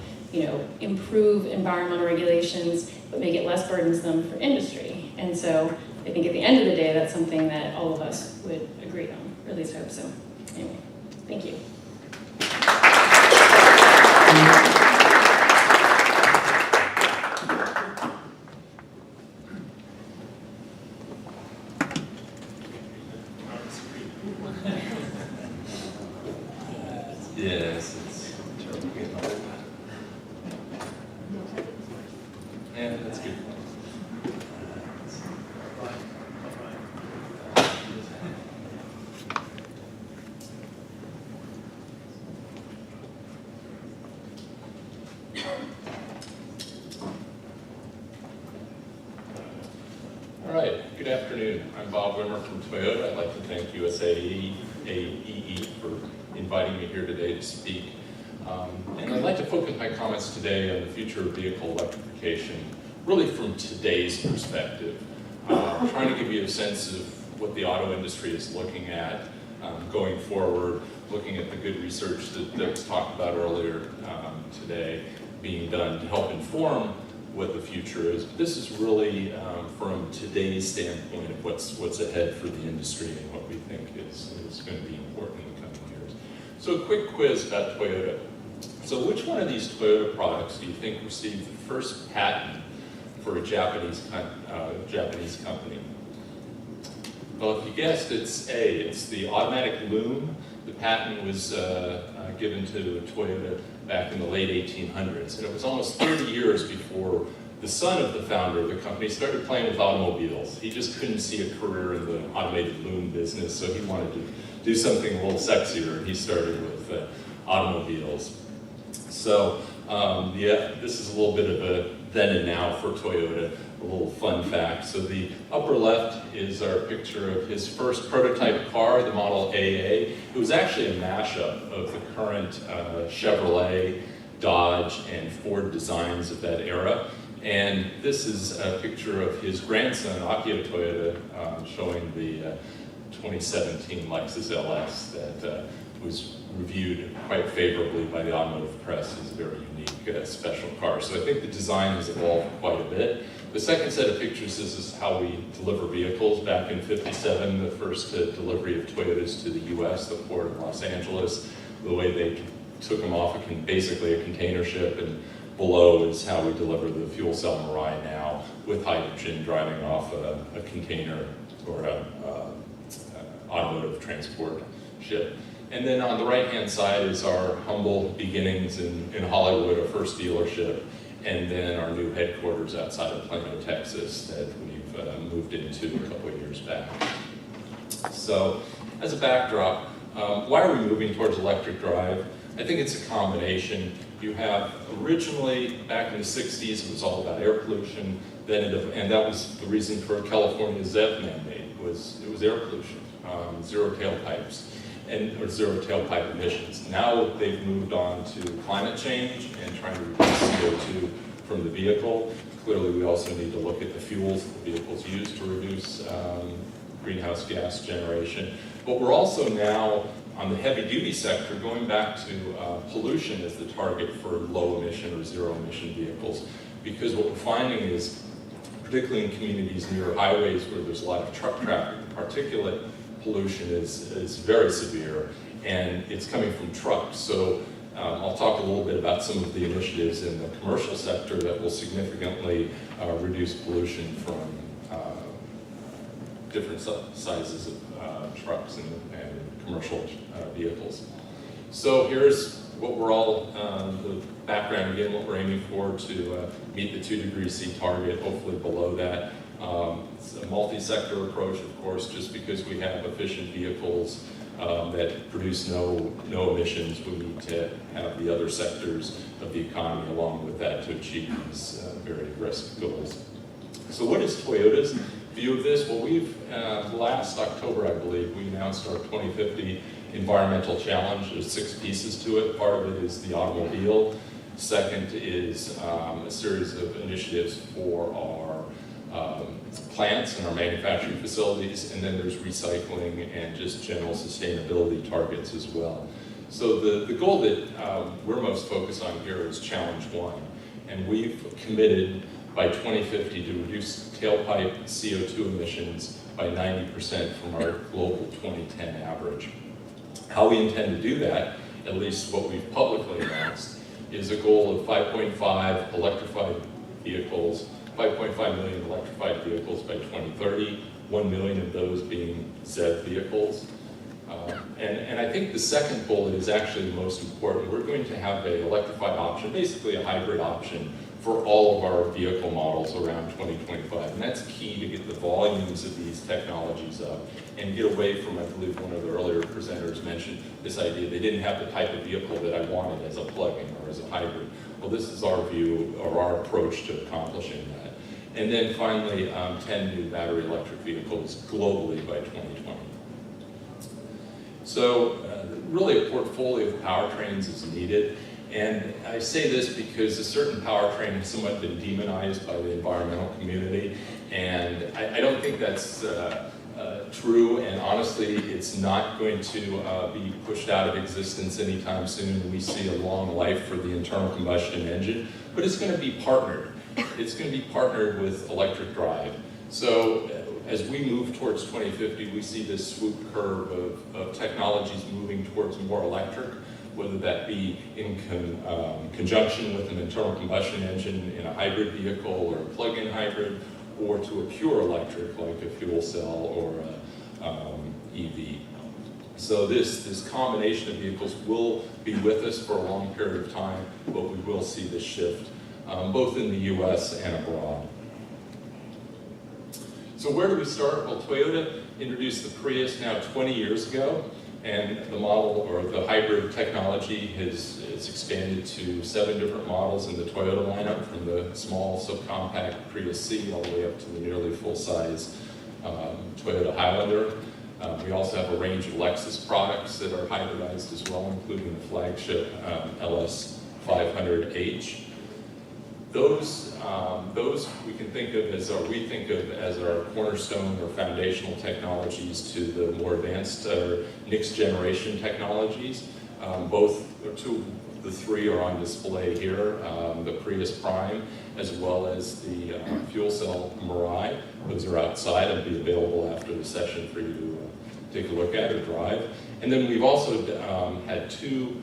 improve environmental regulations, but make it less burdensome for industry. And so I think at the end of the day, that's something that all of us would agree on, or at least hope so. Anyway, thank you. Yes, it's terrible getting old. Yeah, that's good. All right, good afternoon. I'm Bob Witmer from Toyota. I'd like to thank USAE for inviting me here today to speak. And I'd like to focus my comments today on the future of vehicle electrification, really from today's perspective. Trying to give you a sense of what the auto industry is looking at going forward, looking at the good research that was talked about earlier today being done to help inform what the future is. But this is really from today's standpoint of what's ahead for the industry and what we think is going to be important in the coming years. So a quick quiz about Toyota. So which one of these Toyota products do you think received the first patent for a Japanese company? Well, if you guessed, it's A. It's the automatic loom. The patent was given to Toyota back in the late 1800s. And it was almost 30 years before the son of the founder of the company started playing with automobiles. He just couldn't see a career in the automated loom business, so he wanted to do something a little sexier, and he started with automobiles. So yeah, this is a little bit of a then and now for Toyota, a little fun fact. So the upper left is our picture of his first prototype car, the Model AA. It was actually a mashup of the current Chevrolet, Dodge, and Ford designs of that era. And this is a picture of his grandson, Akio Toyota, showing the 2017 Lexus LS that was reviewed quite favorably by the automotive press as a very unique, special car. So I think the design has evolved quite a bit. The second set of pictures, this is how we deliver vehicles. Back in '57, the first delivery of Toyotas to the US, the port of Los Angeles, the way they took them off basically a container ship, and below is how we deliver the fuel cell Mirai now with hydrogen driving off a container or a automotive transport ship. And then on the right-hand side is our humble beginnings in Hollywood, our first dealership, and then our new headquarters outside of Plano, Texas, that we've moved into a couple of years back. So, as a backdrop, why are we moving towards electric drive? I think it's a combination. You have originally, back in the 60s, it was all about air pollution, and that was the reason for California's ZEV mandate, it was air pollution, zero tailpipes. Or zero tailpipe emissions. Now they've moved on to climate change and trying to reduce CO2 from the vehicle. Clearly, we also need to look at the fuels that the vehicles use to reduce greenhouse gas generation. But we're also now, on the heavy-duty sector, going back to pollution as the target for low-emission or zero-emission vehicles. Because what we're finding is, particularly in communities near highways where there's a lot of truck traffic, the particulate pollution is very severe, and it's coming from trucks. So I'll talk a little bit about some of the initiatives in the commercial sector that will significantly reduce pollution from different sizes of trucks and commercial vehicles. So here's what we're all, the background again, what we're aiming for to meet the 2 degrees C target, hopefully below that. It's a multi-sector approach, of course, just because we have efficient vehicles that produce no emissions. We need to have the other sectors of the economy along with that to achieve these very aggressive goals. So what is Toyota's view of this? Well, we've, last October, I believe, we announced our 2050 environmental challenge. There's 6 pieces to it. Part of it is the automobile. Second is a series of initiatives for our plants and our manufacturing facilities, and then there's recycling and just general sustainability targets as well. So the goal that we're most focused on here is Challenge 1, and we've committed by 2050 to reduce tailpipe CO2 emissions by 90% from our global 2010 average. How we intend to do that, at least what we've publicly announced, is a goal of 5.5 electrified vehicles, 5.5 million electrified vehicles by 2030, 1 million of those being ZEV vehicles. And I think the second bullet is actually the most important. We're going to have an electrified option, basically a hybrid option, for all of our vehicle models around 2025. And that's key to get the volumes of these technologies up and get away from, I believe one of the earlier presenters mentioned this idea, they didn't have the type of vehicle that I wanted as a plug-in or as a hybrid. Well, this is our view or our approach to accomplishing that. And then finally, 10 new battery electric vehicles globally by 2020. So really a portfolio of powertrains is needed. And I say this because a certain powertrain has somewhat been demonized by the environmental community. And I don't think that's true. And honestly, it's not going to be pushed out of existence anytime soon. We see a long life for the internal combustion engine, but it's going to be partnered. It's going to be partnered with electric drive. So as we move towards 2050, we see this swoop curve of technologies moving towards more electric, whether that be in conjunction with an internal combustion engine in a hybrid vehicle or a plug-in hybrid, or to a pure electric like a fuel cell or a EV. So this combination of vehicles will be with us for a long period of time, but we will see this shift both in the US and abroad. So where do we start? Well, Toyota introduced the Prius now 20 years ago, and the model or the hybrid technology has expanded to 7 different models in the Toyota lineup, from the small subcompact Prius C all the way up to the nearly full-size Toyota Highlander. We also have a range of Lexus products that are hybridized as well, including the flagship LS 500H. Those we can think of as we think of as our cornerstone or foundational technologies to the more advanced next generation technologies. Two of the 3 are on display here, the Prius Prime, as well as the fuel cell Mirai. Those are outside and be available after the session for you to take a look at or drive. And then we've also had 2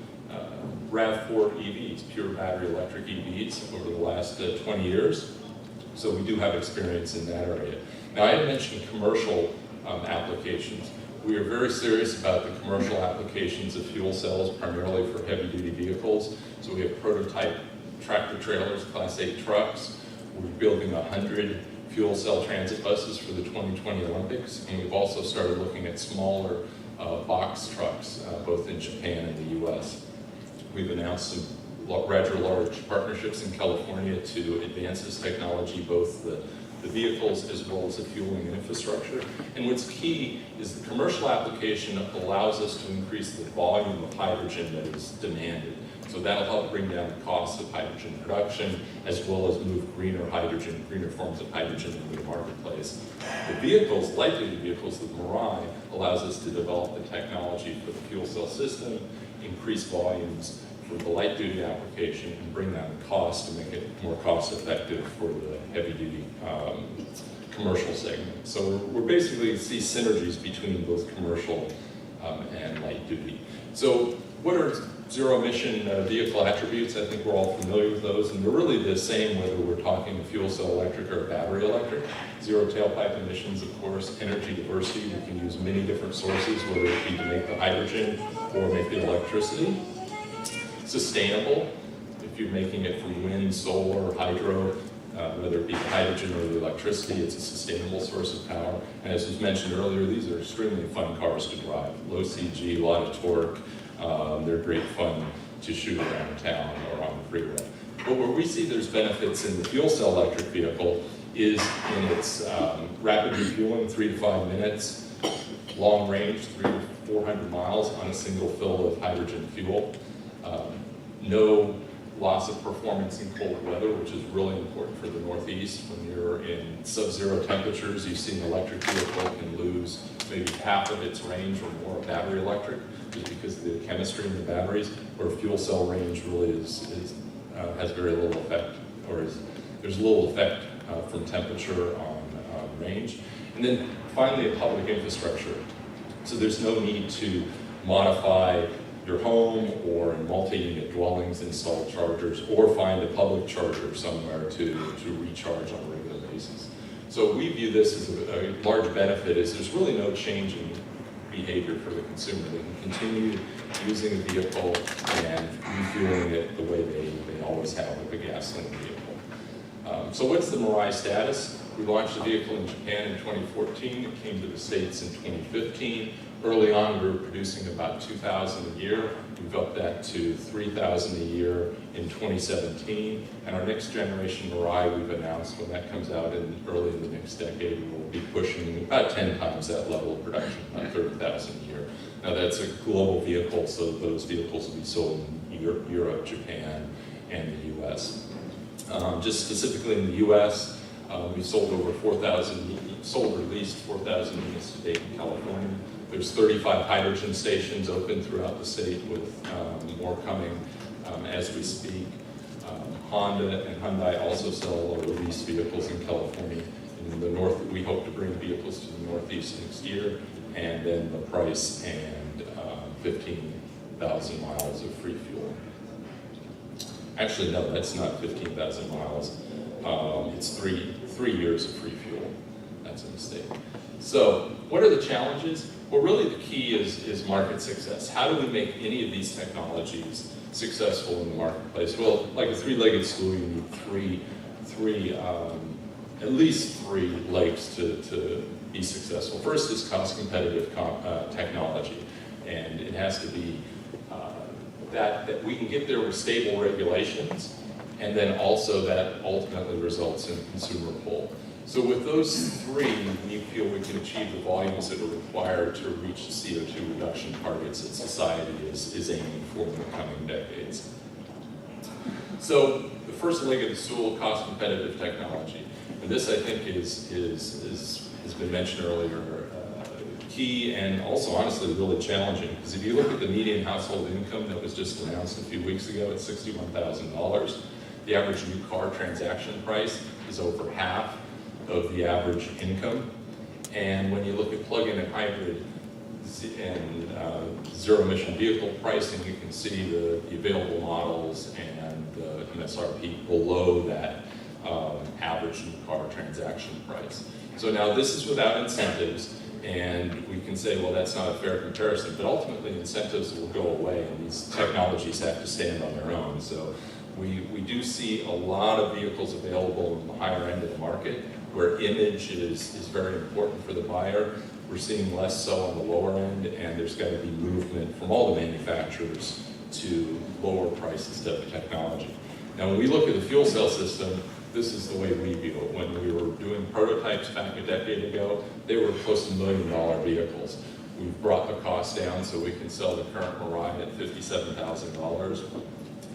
RAV4 EVs, pure battery electric EVs, over the last 20 years. So we do have experience in that area. Now, I had mentioned commercial applications. We are very serious about the commercial applications of fuel cells, primarily for heavy-duty vehicles. So we have prototype tractor trailers, Class 8 trucks. We're building 100 fuel cell transit buses for the 2020 Olympics. And we've also started looking at smaller box trucks, both in Japan and the US. We've announced some rather large partnerships in California to advance this technology, both the vehicles as well as the fueling infrastructure. And what's key is the commercial application allows us to increase the volume of hydrogen that is demanded. So that'll help bring down the cost of hydrogen production, as well as move greener forms of hydrogen into the marketplace. The vehicles, light-duty vehicles, the Mirai, allows us to develop the technology for the fuel cell system, increase volumes for the light-duty application, and bring down the cost to make it more cost-effective for the heavy-duty commercial segment. So we're basically see synergies between both commercial and light-duty. So what are zero-emission vehicle attributes? I think we're all familiar with those, and they're really the same whether we're talking a fuel cell electric or a battery electric. Zero tailpipe emissions, of course. Energy diversity, we can use many different sources, whether it be to make the hydrogen or make the electricity. Sustainable, if you're making it from wind, solar, hydro, whether it be the hydrogen or the electricity, it's a sustainable source of power. And as was mentioned earlier, these are extremely fun cars to drive. Low CG, a lot of torque. They're great fun to shoot around town or on the freeway. But where we see there's benefits in the fuel cell electric vehicle is in its rapid refueling, 3 to 5 minutes, long range, 300 to 400 miles on a single fill of hydrogen fuel. No loss of performance in cold weather, which is really important for the Northeast. When you're in sub-zero temperatures, you see an electric vehicle can lose maybe half of its range or more of battery electric, just because of the chemistry in the batteries, where fuel cell range really has very little effect, or there's little effect from temperature on range. And then finally, a public infrastructure. So there's no need to modify your home or in multi-unit dwellings install chargers, or find a public charger somewhere to recharge on a regular basis. So we view this as a large benefit, is there's really no change in behavior for the consumer. They can continue using the vehicle and refueling it the way they always have with a gasoline vehicle. So what's the Mirai status? We launched the vehicle in Japan in 2014. It came to the States in 2015. Early on, we were producing about 2,000 a year. We've upped that to 3,000 a year in 2017. And our next generation Mirai, we've announced when that comes out early in the next decade, we will be pushing about 10 times that level of production, about 30,000 a year. Now that's a global vehicle, so those vehicles will be sold in Europe, Japan, and the US. Just specifically in the US, we sold or leased 4,000 units to date in California. There's 35 hydrogen stations open throughout the state with more coming as we speak. Honda and Hyundai also sell or lease vehicles in California. In the north, we hope to bring vehicles to the Northeast next year, and then the price and 15,000 miles of free fuel. Actually, no, that's not 15,000 miles. It's three years of free fuel. That's a mistake. So what are the challenges? Well, really the key is market success. How do we make any of these technologies successful in the marketplace? Well, like a three-legged stool, you need at least three legs to be successful. First is cost-competitive technology, and it has to be that we can get there with stable regulations, and then also that ultimately results in consumer pull. So with those three, we feel we can achieve the volumes that are required to reach the CO2 reduction targets that society is aiming for in the coming decades. So the first leg of the stool, cost-competitive technology. And this, I think, has been mentioned earlier, key and also honestly really challenging, because if you look at the median household income that was just announced a few weeks ago at $61,000, the average new car transaction price is over half of the average income. And when you look at plug-in and hybrid and zero-emission vehicle pricing, you can see the available models and the MSRP below that average new car transaction price. So now this is without incentives, and we can say, well, that's not a fair comparison, but ultimately incentives will go away and these technologies have to stand on their own. So we do see a lot of vehicles available in the higher end of the market where image is very important for the buyer. We're seeing less so on the lower end, and there's got to be movement from all the manufacturers to lower prices of the technology. Now, when we look at the fuel cell system, this is the way we view it. When we were doing prototypes back a decade ago, they were close to $1 million vehicles. We've brought the cost down so we can sell the current Mirai at $57,000.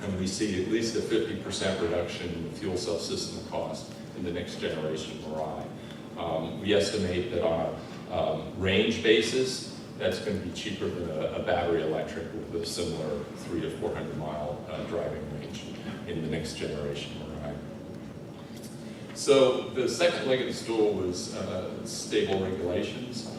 And we see at least a 50% reduction in the fuel cell system cost in the next generation Mirai. We estimate that on a range basis, that's going to be cheaper than a battery electric with a similar 300 to 400 mile driving range in the next generation Mirai. So the second leg of the stool was stable regulations.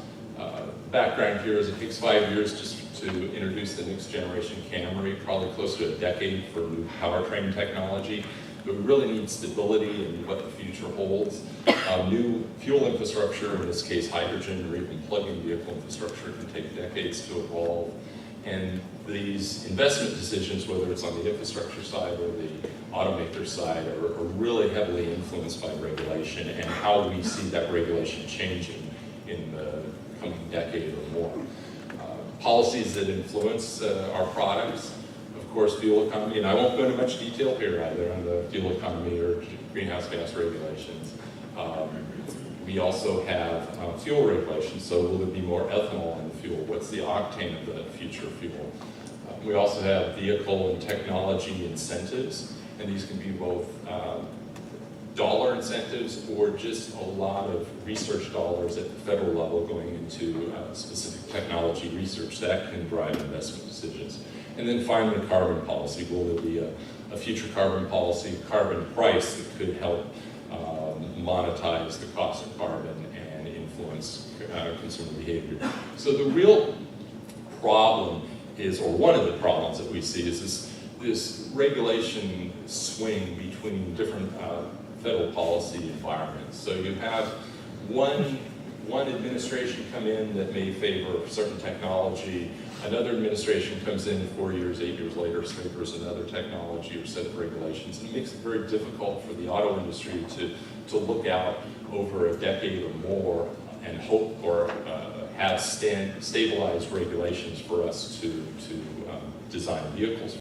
Background here is it takes 5 years just to introduce the next generation Camry, probably close to a decade for new powertrain technology. But we really need stability in what the future holds. New fuel infrastructure, in this case hydrogen or even plug-in vehicle infrastructure, can take decades to evolve. And these investment decisions, whether it's on the infrastructure side or the automaker side, are really heavily influenced by regulation and how we see that regulation changing in the coming decade or more. Policies that influence our products, of course, fuel economy, and I won't go into much detail here either on the fuel economy or greenhouse gas regulations. We also have fuel regulations, so will there be more ethanol in the fuel? What's the octane of the future fuel? We also have vehicle and technology incentives, and these can be both dollar incentives or just a lot of research dollars at the federal level going into specific technology research that can drive investment decisions. And then finally, carbon policy. Will there be a future carbon policy, carbon price that could help monetize the cost of carbon and influence consumer behavior? So the real problem is, or one of the problems that we see is this regulation swing between different federal policy environments. So you have one one administration come in that may favor certain technology, another administration comes in 4 years, 8 years later, favors another technology or set of regulations, and it makes it very difficult for the auto industry to look out over a decade or more and hope or have stabilized regulations for us to design vehicles.